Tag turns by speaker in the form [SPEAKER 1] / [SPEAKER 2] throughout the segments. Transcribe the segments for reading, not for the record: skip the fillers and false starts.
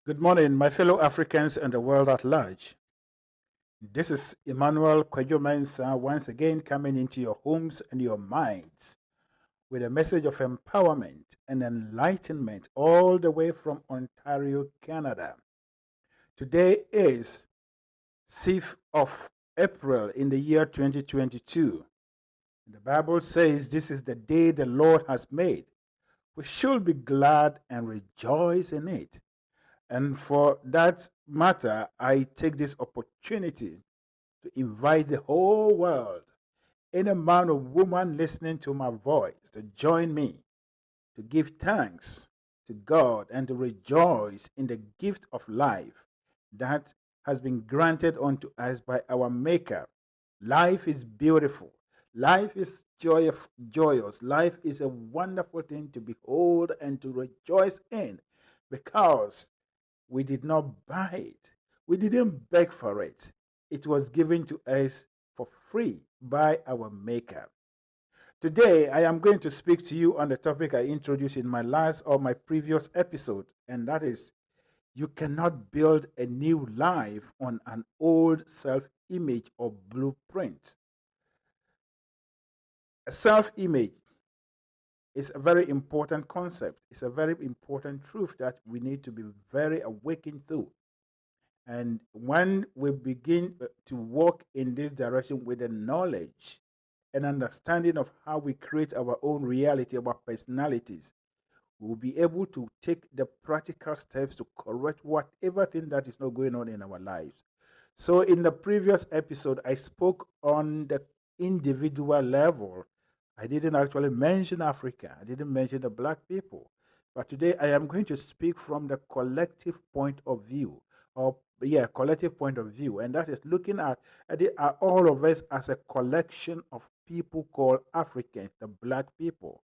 [SPEAKER 1] Good morning, my fellow Africans and the world at large. This is Emmanuel Mensah once again coming into your homes and your minds with a message of empowerment and enlightenment all the way from Ontario, Canada. Today is 6th of April in the year 2022. The Bible says this is the day the Lord has made. We should be glad and rejoice in it. And for that matter, I take this opportunity to invite the whole world, any man or woman listening to my voice, to join me to give thanks to God and to rejoice in the gift of life that has been granted unto us by our Maker. Life is beautiful. Life is joyous. Life is a wonderful thing to behold and to rejoice in because we did not buy it. We didn't beg for it. It was given to us for free by our Maker. Today, I am going to speak to you on the topic I introduced in my last or my previous episode, and that is you cannot build a new life on an old self image or blueprint. A self image is a very important concept. It's a very important truth that we need to be very awakened to. And when we begin to walk in this direction with the knowledge and understanding of how we create our own reality, our personalities, we'll be able to take the practical steps to correct whatever thing that is not going on in our lives. So, in the previous episode, I spoke on the individual level. I didn't actually mention Africa, I didn't mention the black people. But today, I am going to speak from the collective point of view, or collective point of view, and that is looking at all of us as a collection of people called Africans, the black people.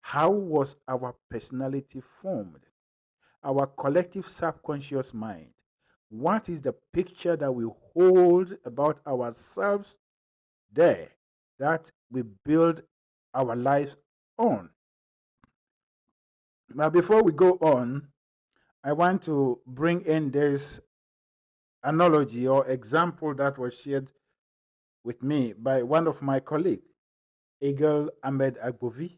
[SPEAKER 1] How was our personality formed? Our collective subconscious mind. What is the picture that we hold about ourselves there that we build our lives on? Now, before we go on, I want to bring in this analogy or example that was shared with me by one of my colleagues, Egil Ahmed Agbovi.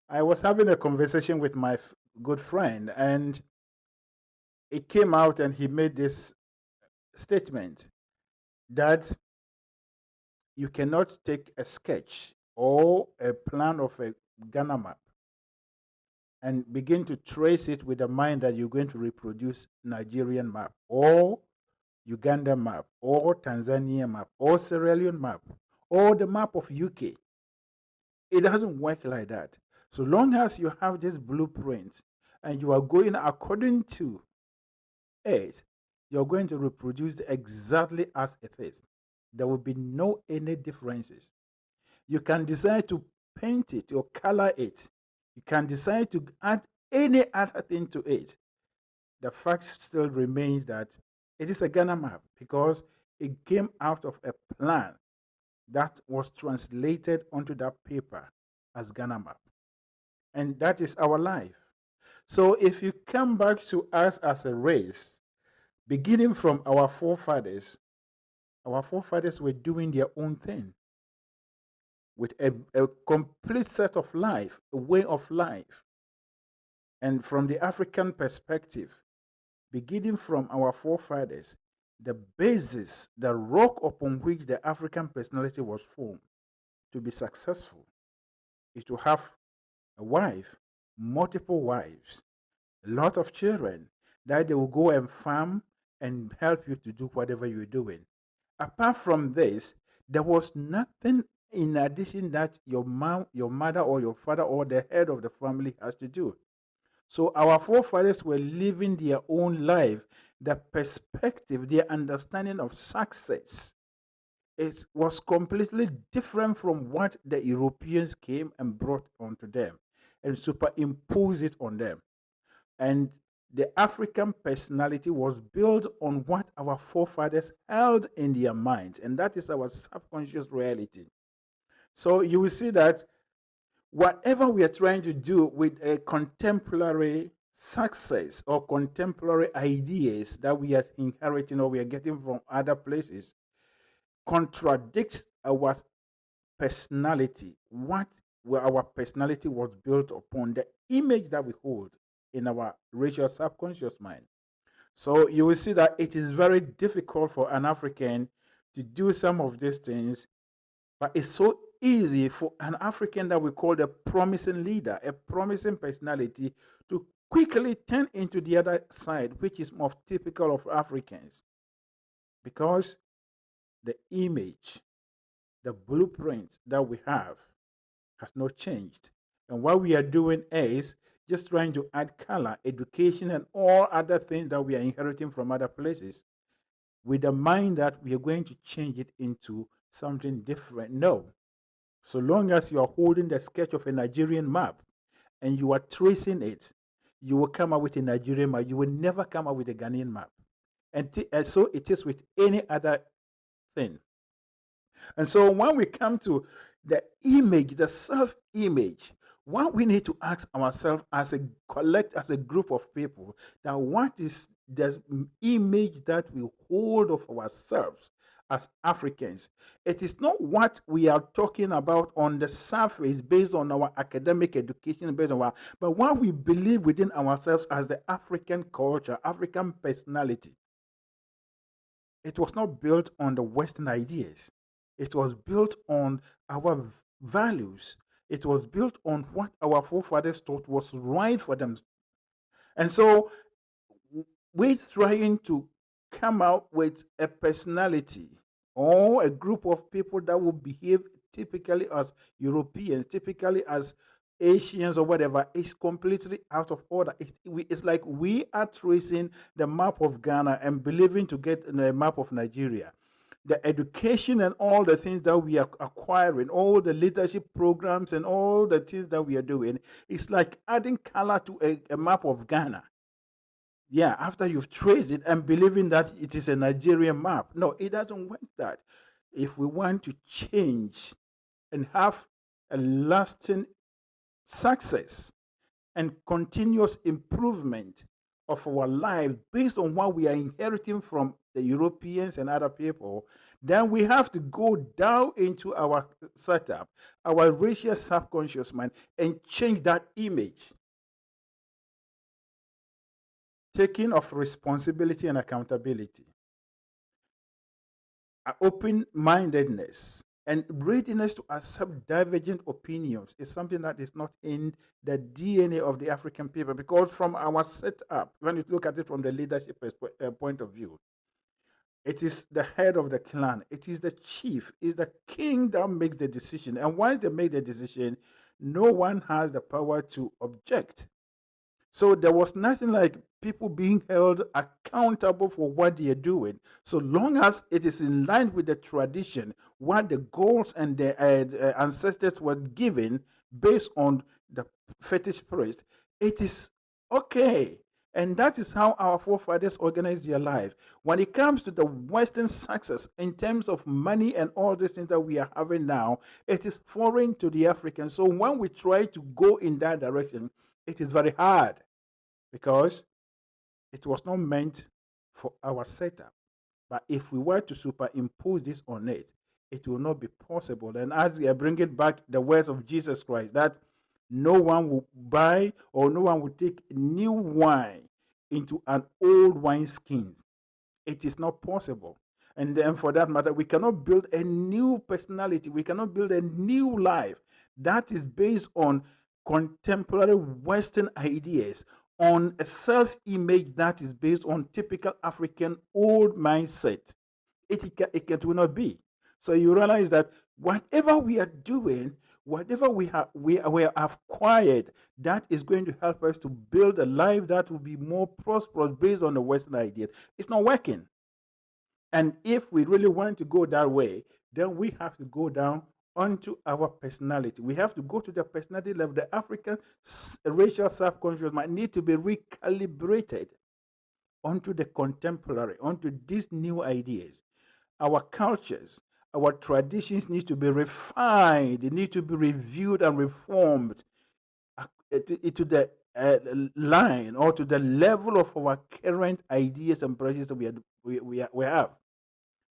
[SPEAKER 1] I was having a conversation with my good friend, and it came out, and he made this statement that you cannot take a sketch or a plan of a Ghana map and begin to trace it with the mind that you're going to reproduce Nigerian map or Uganda map or Tanzania map or Sierra Leone map or the map of UK. It doesn't work like that. So long as you have this blueprint and you are going according to it, you're going to reproduce it exactly as it is. There will be no any differences. You can decide to paint it or color it. You can decide to add any other thing to it. The fact still remains that it is a Ghana map because it came out of a plan that was translated onto that paper as Ghana map. And that is our life. So if you come back to us as a race, beginning from our forefathers were doing their own thing with a complete set of life, a way of life. And from the African perspective, beginning from our forefathers, the basis, the rock upon which the African personality was formed to be successful is to have a wife, multiple wives, a lot of children, that they will go and farm and help you to do whatever you're doing. Apart from this, there was nothing in addition that your mom, your mother, or your father, or the head of the family has to do. So our forefathers were living their own life. The perspective, their understanding of success, it was completely different from what the Europeans came and brought onto them and superimposed it on them. And the African personality was built on what our forefathers held in their minds, and that is our subconscious reality. So you will see that whatever we are trying to do with a contemporary success or contemporary ideas that we are inheriting or we are getting from other places contradicts our personality, what where our personality was built upon, the image that we hold in our racial subconscious mind. So you will see that it is very difficult for an African to do some of these things, but it's so easy for an African that we call the promising leader, a promising personality, to quickly turn into the other side, which is more typical of Africans, because the image, the blueprint that we have has not changed. And what we are doing is just trying to add color, education, and all other things that we are inheriting from other places with the mind that we are going to change it into something different. No. So long as you are holding the sketch of a Nigerian map and you are tracing it, you will come up with a Nigerian map. You will never come up with a Ghanaian map. And so it is with any other thing. And so when we come to the image, the self image, what we need to ask ourselves as as a group of people, that what is the image that we hold of ourselves as Africans? It is not what we are talking about on the surface based on our academic education, based on but what we believe within ourselves as the African culture, African personality. It was not built on the Western ideas. It was built on our values. It was built on what our forefathers thought was right for them. And so we're trying to come out with a personality or a group of people that will behave typically as Europeans, typically as Asians or whatever, is completely out of order. It's like we are tracing the map of Ghana and believing to get a map of Nigeria. The education and all the things that we are acquiring, all the leadership programs and all the things that we are doing, it's like adding color to a map of Ghana. Yeah, after you've traced it and believing that it is a Nigerian map. No, it doesn't work that. If we want to change and have a lasting success and continuous improvement of our life based on what we are inheriting from the Europeans and other people, then we have to go down into our setup, our racial subconscious mind, and change that image. Taking of responsibility and accountability, open-mindedness, and readiness to accept divergent opinions is something that is not in the DNA of the African people, because from our setup, when you look at it from the leadership point of view, it is the head of the clan, it is the chief, it is the king that makes the decision. And once they make the decision, no one has the power to object. So there was nothing like people being held accountable for what they are doing, so long as it is in line with the tradition, what the goals and the ancestors were given based on the fetish priest. It is okay. And that is how our forefathers organized their life. When it comes to the Western success in terms of money and all these things that we are having now, it is foreign to the Africans. So when we try to go in that direction, it is very hard, because it was not meant for our setup. But if we were to superimpose this on it, it will not be possible. And as we are bringing back the words of Jesus Christ, that no one will buy or no one will take new wine into an old wineskin. It is not possible. And then, for that matter, we cannot build a new personality. We cannot build a new life that is based on contemporary Western ideas, on a self-image that is based on typical African old mindset. It will not be. So you realize that whatever we are doing, whatever we have acquired, that is going to help us to build a life that will be more prosperous based on the Western ideas. It's not working. And if we really want to go that way, then we have to go down onto our personality. We have to go to the personality level. The African racial subconscious might need to be recalibrated onto the contemporary, onto these new ideas. Our cultures, our traditions need to be refined. They need to be reviewed and reformed to the line or to the level of our current ideas and practices that we have.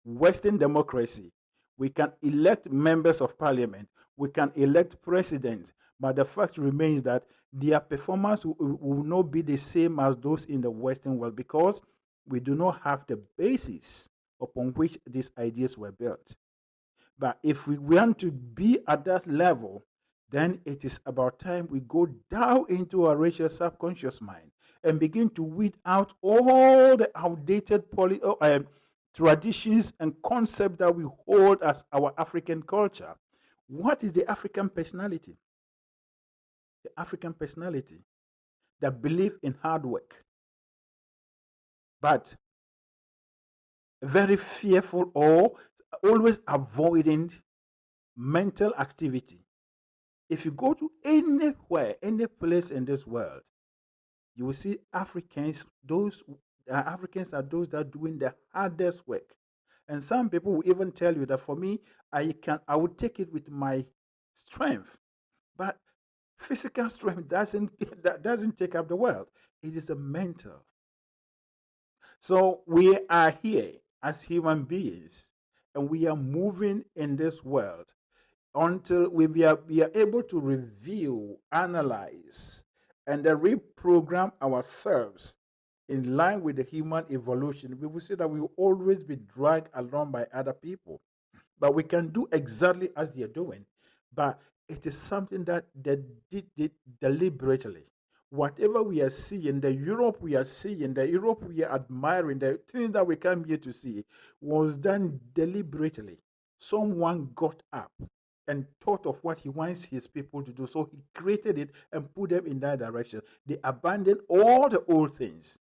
[SPEAKER 1] Western democracy, we can elect members of parliament, we can elect presidents, but the fact remains that their performance will not be the same as those in the Western world because we do not have the basis upon which these ideas were built. But if we want to be at that level, then it is about time we go down into our racial subconscious mind and begin to weed out all the outdated traditions and concepts that we hold as our African culture. What is the African personality? The African personality that believe in hard work, but very fearful or always avoiding mental activity. If you go to anywhere, any place in this world, you will see Africans. Those Africans are those that are doing the hardest work. And some people will even tell you that for me, I would take it with my strength. But physical strength doesn't take up the world. It is a mental. So we are here as human beings, and we are moving in this world until we are able to review, analyze, and then reprogram ourselves in line with the human evolution. We will see that we will always be dragged along by other people. But we can do exactly as they are doing. But it is something that they did deliberately. Whatever we are seeing, the Europe we are seeing, the Europe we are admiring, the things that we come here to see was done deliberately. Someone got up and thought of what he wants his people to do. So he created it and put them in that direction. They abandoned all the old things.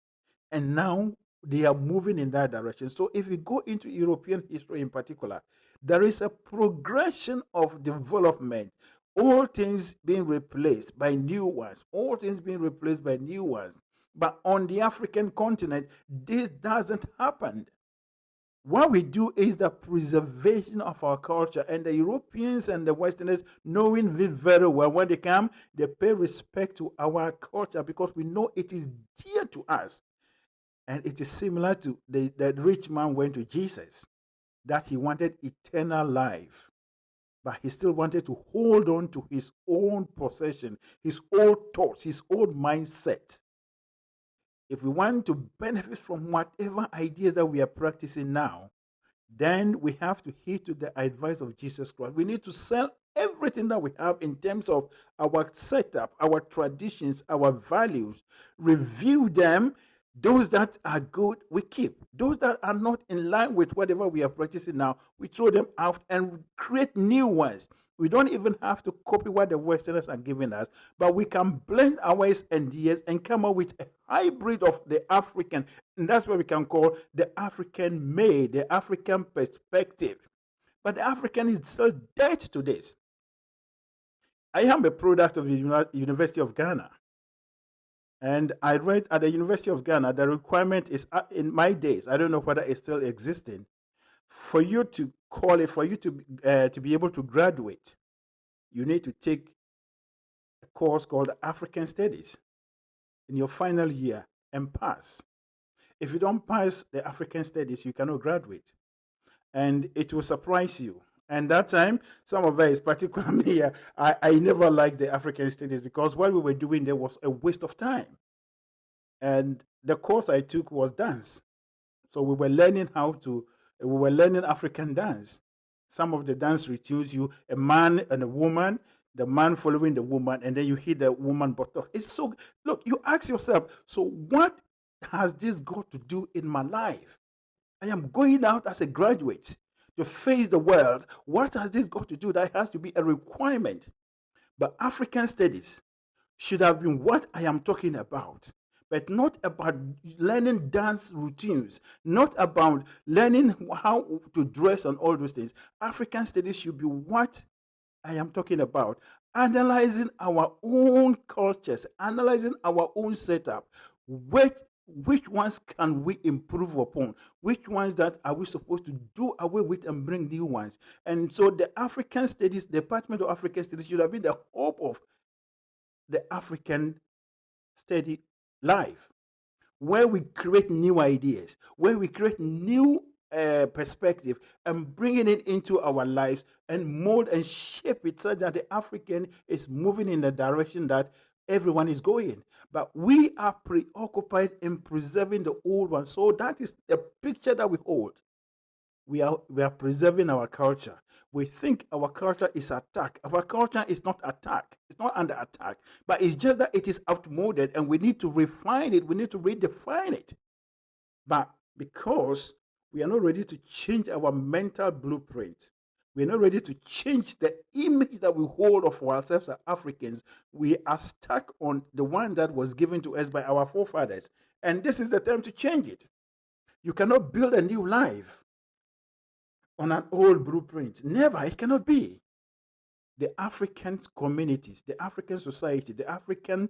[SPEAKER 1] And now they are moving in that direction. So if we go into European history in particular, there is a progression of development. All things being replaced by new ones. All things being replaced by new ones. But on the African continent, this doesn't happen. What we do is the preservation of our culture, and the Europeans and the Westerners, knowing it very well, when they come, they pay respect to our culture because we know it is dear to us. And it is similar to the rich man went to Jesus, that he wanted eternal life, but he still wanted to hold on to his own possession, his old thoughts, his old mindset. If we want to benefit from whatever ideas that we are practicing now, then we have to heed to the advice of Jesus Christ. We need to sell everything that we have in terms of our setup, our traditions, our values, review them. Those that are good, we keep. Those that are not in line with whatever we are practicing now, we throw them out and create new ones. We don't even have to copy what the Westerners are giving us, but we can blend our ways and ideas and come up with a hybrid of the African. And that's what we can call the African made, the African perspective. But the African is still dead to this. I am a product of the University of Ghana. And I read at the University of Ghana, the requirement is in my days, I don't know whether it's still existing, for you to call it, for you to be able to graduate, you need to take a course called African Studies in your final year and pass. If you don't pass the African Studies, you cannot graduate. And it will surprise you. And that time, some of us, particularly me, I never liked the African Studies because what we were doing there was a waste of time. And the course I took was dance. So we were learning African dance. Some of the dance routines, a man and a woman, the man following the woman, and then you hit the woman bottom. It's so, look, you ask yourself, so what has this got to do in my life? I am going out as a graduate to face the world. What has this got to do? That has to be a requirement. But African studies should have been what I am talking about, but not about learning dance routines, not about learning how to dress and all those things. African studies should be what I am talking about. Analyzing our own cultures, analyzing our own setup. Which ones can we improve upon? Which ones that are we supposed to do away with and bring new ones? And so the African Studies, Department of African Studies should have been the hope of the African steady life, where we create new ideas, where we create new perspective and bringing it into our lives and mold and shape it so that the African is moving in the direction that everyone is going. But we are preoccupied in preserving the old one. So that is the picture that we hold. We are preserving our culture. We think our culture is attack. Our culture is not attack. It's not under attack. But it's just that it is outmoded and we need to refine it. We need to redefine it. But because we are not ready to change our mental blueprint, we are not ready to change the image that we hold of ourselves as Africans. We are stuck on the one that was given to us by our forefathers. And this is the time to change it. You cannot build a new life on an old blueprint. Never. It cannot be. The African communities, the African society, the African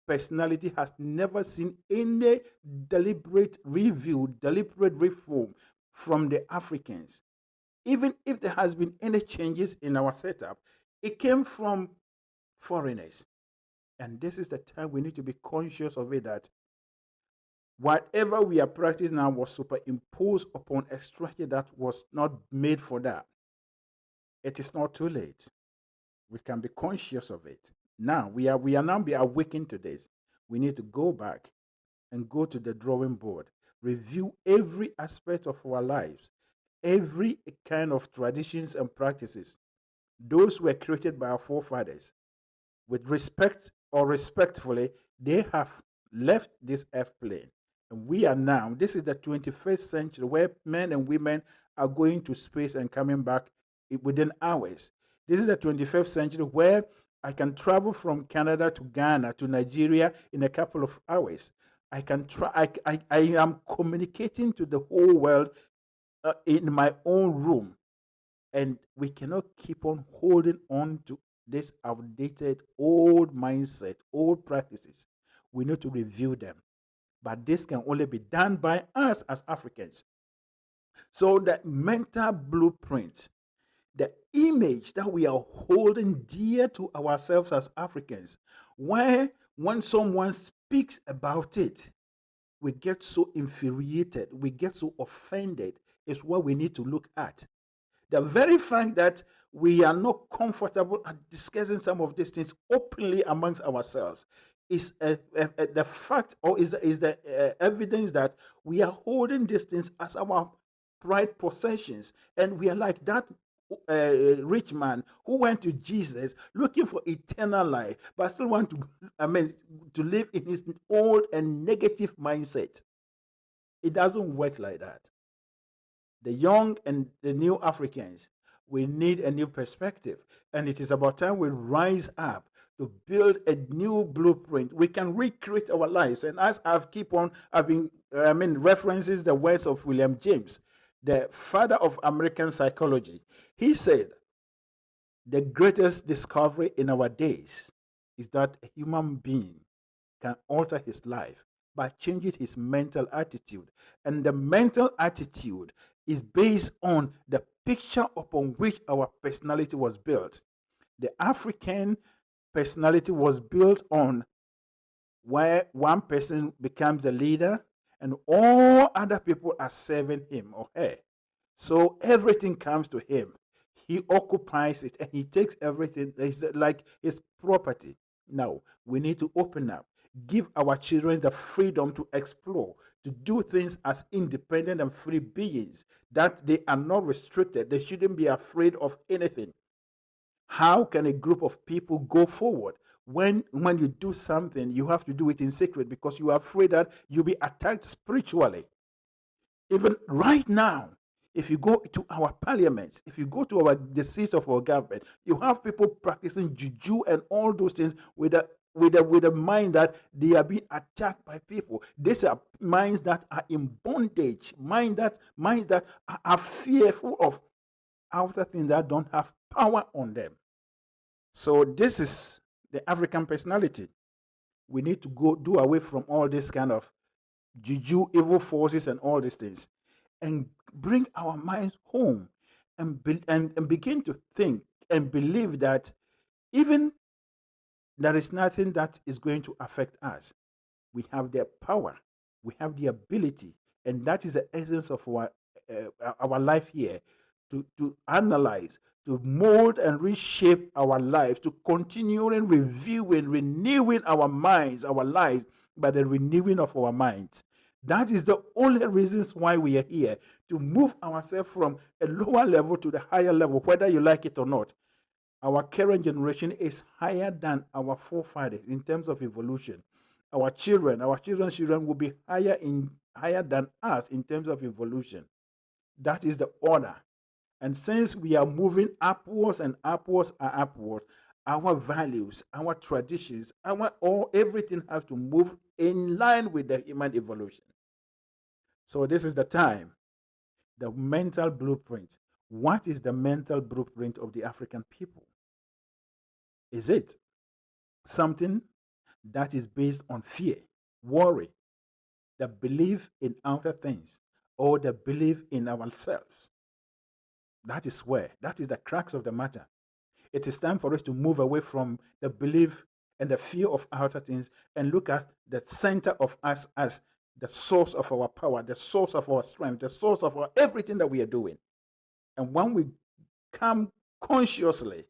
[SPEAKER 1] personality has never seen any deliberate review, deliberate reform from the Africans. Even if there has been any changes in our setup, it came from foreigners. And this is the time we need to be conscious of it, that whatever we are practicing now was superimposed upon a structure that was not made for that. It is not too late. We can be conscious of it. Now we are now be awakened to this. We need to go back and go to the drawing board, review every aspect of our lives, every kind of traditions and practices. Those were created by our forefathers. With respect or respectfully, they have left this earth plane. And we are now, this is the 21st century where men and women are going to space and coming back within hours. This is the 21st century where I can travel from Canada to Ghana to Nigeria in a couple of hours. I can try. I am communicating to the whole world in my own room, and we cannot keep on holding on to this outdated old mindset, old practices. We need to review them, but this can only be done by us as Africans. So the mental blueprint, the image that we are holding dear to ourselves as Africans, where when someone speaks about it, we get so infuriated, we get so offended, is what we need to look at. The very fact that we are not comfortable at discussing some of these things openly amongst ourselves is the fact, or is the evidence that we are holding these things as our pride possessions, and we are like that rich man who went to Jesus looking for eternal life, but still want to live in his old and negative mindset. It doesn't work like that. The young and the new Africans, we need a new perspective, and it is about time we rise up to build a new blueprint. We can recreate our lives, and as I've been references the words of William James, the father of American psychology. He said, the greatest discovery in our days is that a human being can alter his life by changing his mental attitude. And the mental attitude is based on the picture upon which our personality was built. The African personality was built on where one person becomes the leader and all other people are serving him or her. So everything comes to him. He occupies it and he takes everything. It's like his property. Now, we need to open up, give our children the freedom to explore, to do things as independent and free beings, that they are not restricted. They shouldn't be afraid of anything. How can a group of people go forward? When you do something, you have to do it in secret because you are afraid that you'll be attacked spiritually. Even right now, if you go to our parliaments, if you go to the seats of our government, you have people practicing juju and all those things with a mind that they are being attacked by people. These are minds that are in bondage, minds that are fearful of outer things that don't have power on them. So this is the African personality. We need to go do away from all this kind of juju, evil forces, and all these things, and bring our minds home and begin to think and believe that even there is nothing that is going to affect us. We have the power, we have the ability, and that is the essence of our life here, to analyze, to mold and reshape our life, to continually reviewing, renewing our minds, our lives by the renewing of our minds. That is the only reasons why we are here, to move ourselves from a lower level to the higher level, whether you like it or not. Our current generation is higher than our forefathers in terms of evolution. Our children's children will be higher than us in terms of evolution. That is the order. And since we are moving upwards and upwards and upwards, our values, our traditions, everything has to move in line with the human evolution. So this is the time, the mental blueprint. What is the mental blueprint of the African people? Is it something that is based on fear, worry, the belief in outer things, or the belief in ourselves? That is the crux of the matter. It is time for us to move away from the belief and the fear of outer things and look at the center of us as the source of our power, the source of our strength, the source of everything that we are doing. And when we come consciously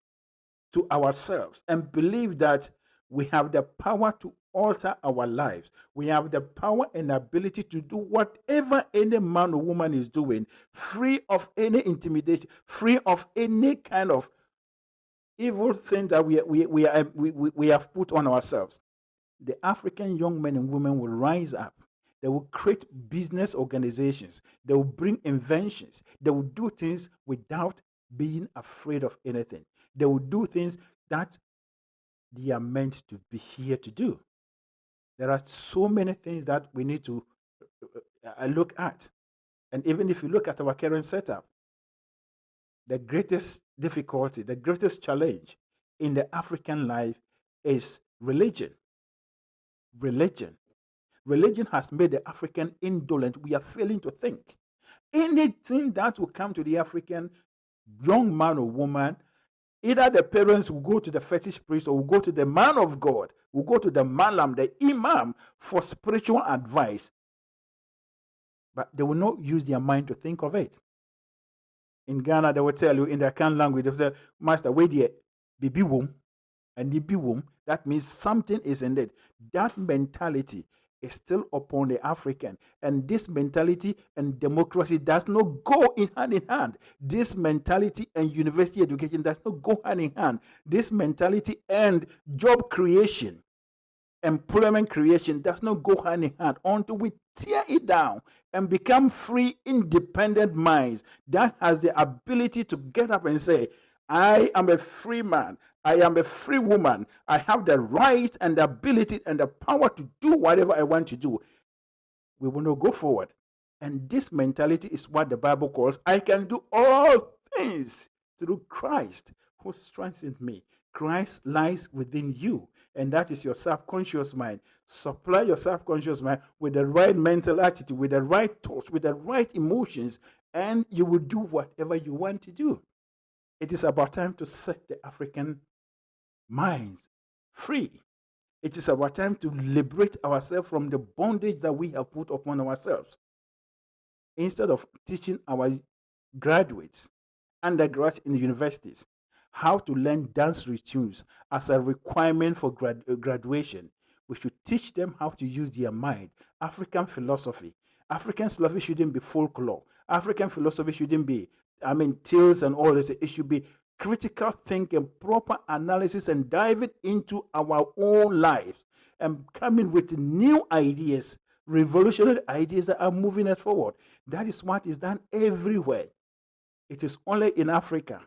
[SPEAKER 1] to ourselves and believe that we have the power to alter our lives, we have the power and ability to do whatever any man or woman is doing, free of any intimidation, free of any kind of evil thing that we have put on ourselves. The African young men and women will rise up. They will create business organizations. They will bring inventions. They will do things without being afraid of anything. They will do things that they are meant to be here to do. There are so many things that we need to look at. And even if you look at our current setup, the greatest difficulty, the greatest challenge in the African life is religion. Religion has made the African indolent. We are failing to think. Anything that will come to the African young man or woman, either the parents will go to the fetish priest or will go to the man of God, will go to the malam, the imam, for spiritual advice. But they will not use their mind to think of it. In Ghana, they will tell you in their Kan language, they will say, Master, wait there, bibi womb, and bibi womb. That means something is in it. That mentality is still upon the African. And this mentality and democracy does not go in hand. This mentality and university education does not go hand in hand. This mentality and job creation, employment creation does not go hand in hand until we tear it down and become free, independent minds that has the ability to get up and say, I am a free man. I am a free woman. I have the right and the ability and the power to do whatever I want to do. We will not go forward. And this mentality is what the Bible calls, I can do all things through Christ who strengthens me. Christ lies within you, and that is your subconscious mind. Supply your subconscious mind with the right mental attitude, with the right thoughts, with the right emotions, and you will do whatever you want to do. It is about time to set the African minds free. It is about time to liberate ourselves from the bondage that we have put upon ourselves. Instead of teaching our graduates, undergrads in the universities, how to learn dance routines as a requirement for graduation, we should teach them how to use their mind. African philosophy. African philosophy shouldn't be folklore. African philosophy shouldn't be, tales and all this. It should be critical thinking, proper analysis, and diving into our own lives and coming with new ideas, revolutionary ideas that are moving us forward. That is what is done everywhere. It is only in Africa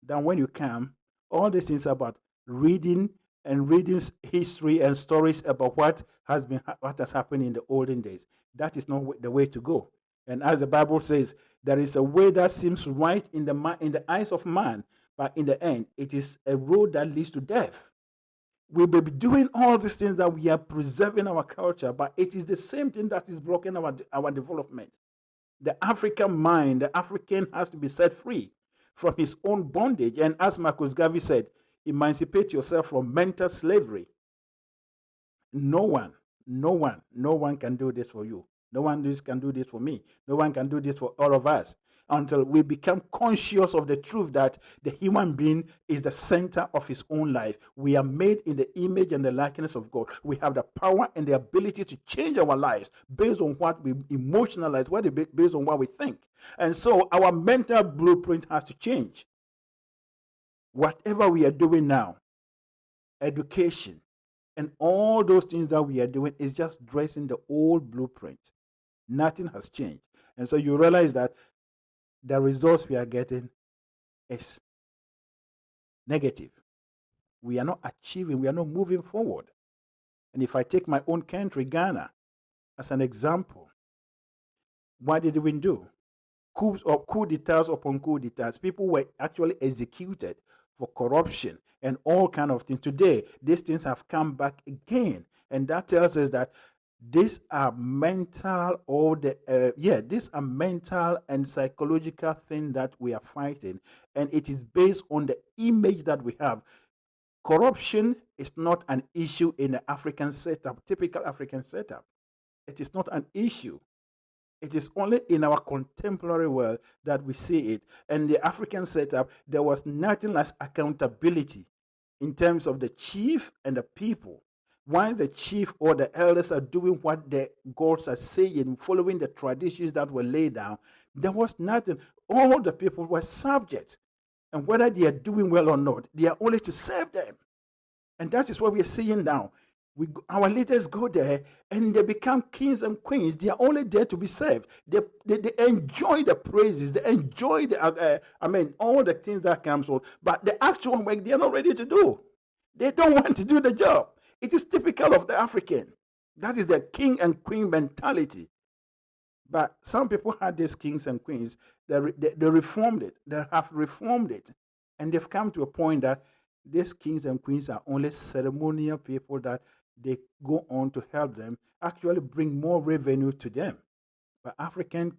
[SPEAKER 1] that when you come, all these things about reading and reading history and stories about what has happened in the olden days. That is not the way to go. And as the Bible says, there is a way that seems right in the eyes of man, but in the end, it is a road that leads to death. We will be doing all these things that we are preserving our culture, but it is the same thing that is blocking our development. The African mind, the African has to be set free from his own bondage. And as Marcus Garvey said, emancipate yourself from mental slavery. No one No one can do this for you. No one can do this for me. No one can do this for all of us until we become conscious of the truth that the human being is the center of his own life. We are made in the image and the likeness of God. We have the power and the ability to change our lives based on what we emotionalize, based on what we think. And so our mental blueprint has to change. Whatever we are doing now, education, and all those things that we are doing is just dressing the old blueprint. Nothing has changed. And so you realize that the results we are getting is negative. We are not achieving, we are not moving forward. And if I take my own country, Ghana, as an example, what did we do? Coup d'etats upon coup d'etats. People were actually executed for corruption and all kind of things. Today, these things have come back again. And that tells us that these are mental these are mental and psychological things that we are fighting, and it is based on the image that we have. Corruption is not an issue in the African setup, typical African setup. It is not an issue. It is only in our contemporary world that we see it. And the African setup, there was nothing like accountability in terms of the chief and the people. Once the chief or the elders are doing what the gods are saying, following the traditions that were laid down, there was nothing. All the people were subject. And whether they are doing well or not, they are only to serve them. And that is what we are seeing now. Our leaders go there and they become kings and queens. They are only there to be served. They enjoy the praises. They enjoy all the things that comes on. But the actual work, they are not ready to do. They don't want to do the job. It is typical of the African. That is the king and queen mentality. But some people had these kings and queens. They reformed it. They have reformed it. And they've come to a point that these kings and queens are only ceremonial people that they go on to help them actually bring more revenue to them. But African,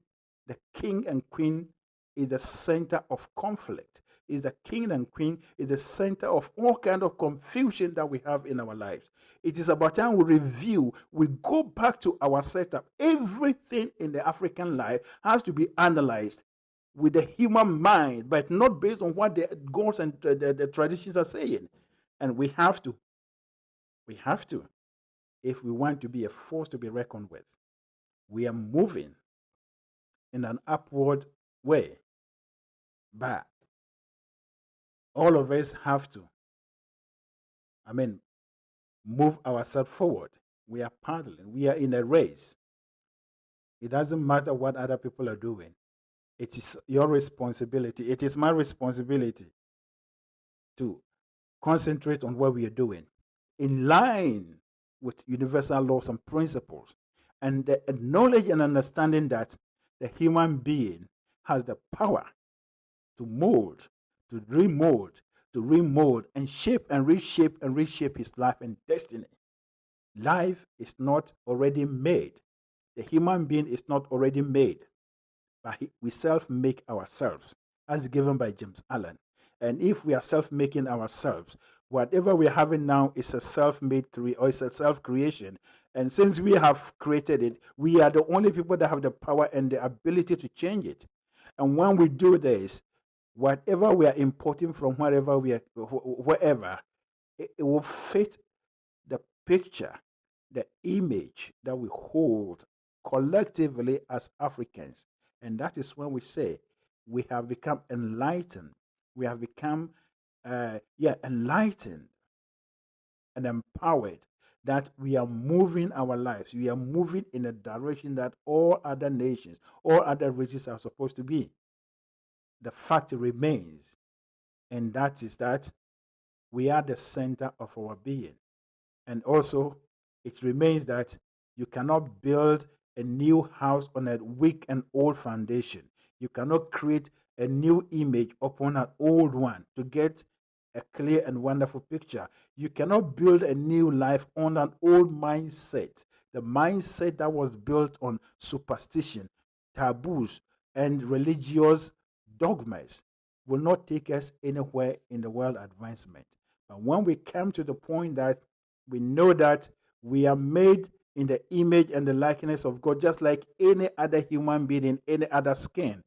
[SPEAKER 1] the king and queen is the center of conflict. Is the king and queen is the center of all kind of confusion that we have in our lives. It is about time we review, we go back to our setup. Everything in the African life has to be analyzed with the human mind, but not based on what the gods and the traditions are saying. And we have to, if we want to be a force to be reckoned with. We are moving in an upward way, but all of us have to, move ourselves forward. We are paddling. We are in a race. It doesn't matter what other people are doing. It is your responsibility. It is my responsibility to concentrate on what we are doing in line with universal laws and principles, and the knowledge and understanding that the human being has the power to mold, to remold, and shape and reshape his life and destiny. Life is not already made. The human being is not already made, but we self-make ourselves, as given by James Allen. And if we are self-making ourselves, whatever we're having now is a self-made or it's a self-creation. And since we have created it, we are the only people that have the power and the ability to change it. And when we do this, whatever we are importing from wherever, it will fit the picture, the image that we hold collectively as Africans. And that is when we say we have become enlightened. We have become enlightened and empowered, that we are moving our lives. We are moving in a direction that all other nations, all other races are supposed to be. The fact remains, and that is that we are the center of our being. And also, it remains that you cannot build a new house on a weak and old foundation. You cannot create a new image upon an old one to get a clear and wonderful picture. You cannot build a new life on an old mindset. The mindset that was built on superstition, taboos, and religious dogmas will not take us anywhere in the world advancement. But when we come to the point that we know that we are made in the image and the likeness of God, just like any other human being in any other skin.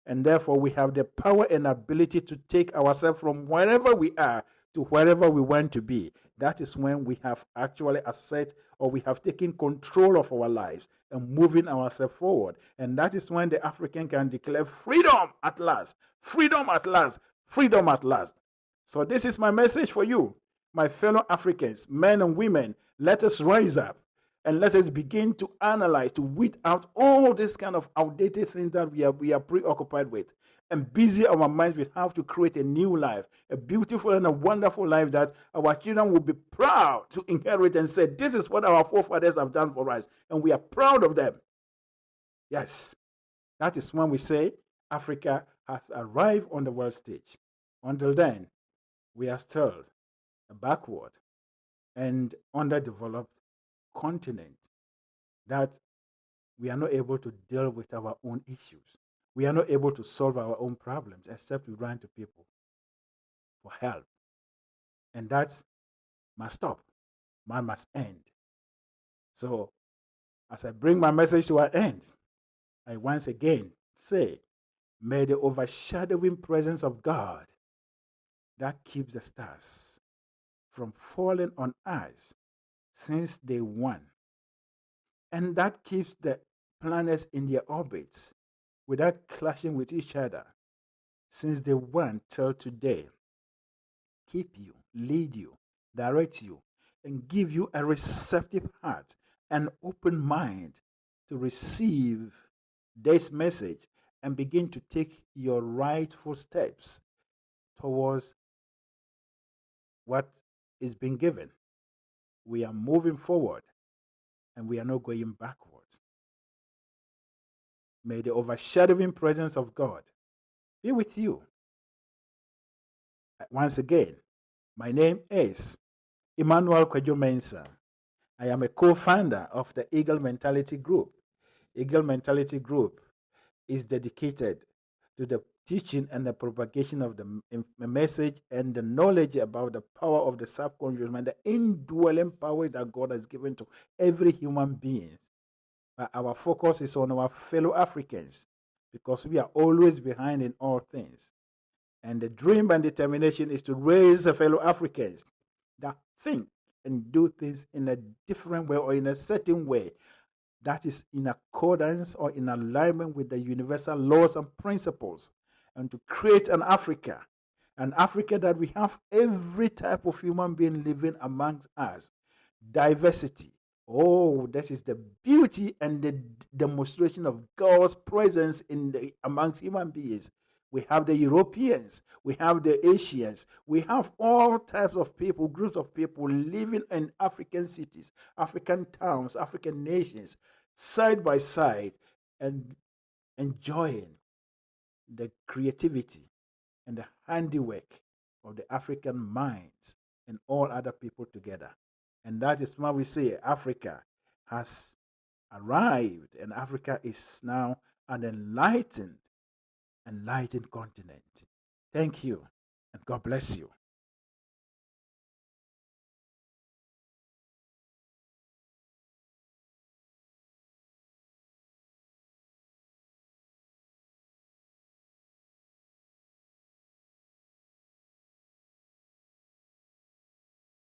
[SPEAKER 1] And therefore, we have the power and ability to take ourselves from wherever we are to wherever we want to be. That is when we have actually assert, or we have taken control of our lives and moving ourselves forward. And that is when the African can declare freedom at last, freedom at last, freedom at last. So this is my message for you, my fellow Africans, men and women. Let us rise up and let us begin to analyze, to weed out all this kind of outdated things that we are preoccupied with, and busy our minds with how to create a new life, a beautiful and a wonderful life that our children will be proud to inherit and say, this is what our forefathers have done for us, and we are proud of them. Yes, that is when we say Africa has arrived on the world stage. Until then, we are still a backward and underdeveloped continent that we are not able to deal with our own issues. We are not able to solve our own problems except we run to people for help. And that must stop. Man must end. So, as I bring my message to an end, I once again say, may the overshadowing presence of God that keeps the stars from falling on us since day one, and that keeps the planets in their orbits without clashing with each other since day one till today, keep you, lead you, direct you, and give you a receptive heart and open mind to receive this message and begin to take your rightful steps towards what is being given. We are moving forward and we are not going backwards. May the overshadowing presence of God be with you. Once again, my name is Emmanuel Mensah. I am a co-founder of the Eagle Mentality Group. Eagle Mentality Group is dedicated to the teaching and the propagation of the message and the knowledge about the power of the subconscious mind, the indwelling power that God has given to every human being. But our focus is on our fellow Africans because we are always behind in all things. And the dream and determination is to raise the fellow Africans that think and do things in a different way or in a certain way that is in accordance or in alignment with the universal laws and principles, and to create an Africa that we have every type of human being living amongst us. Diversity. Oh, that is the beauty and the demonstration of God's presence amongst human beings. We have the Europeans, we have the Asians, we have all types of people, groups of people living in African cities, African towns, African nations, side by side, and enjoying the creativity and the handiwork of the African minds and all other people together. And that is why we say Africa has arrived, and Africa is now an enlightened continent. Thank you, and God bless you.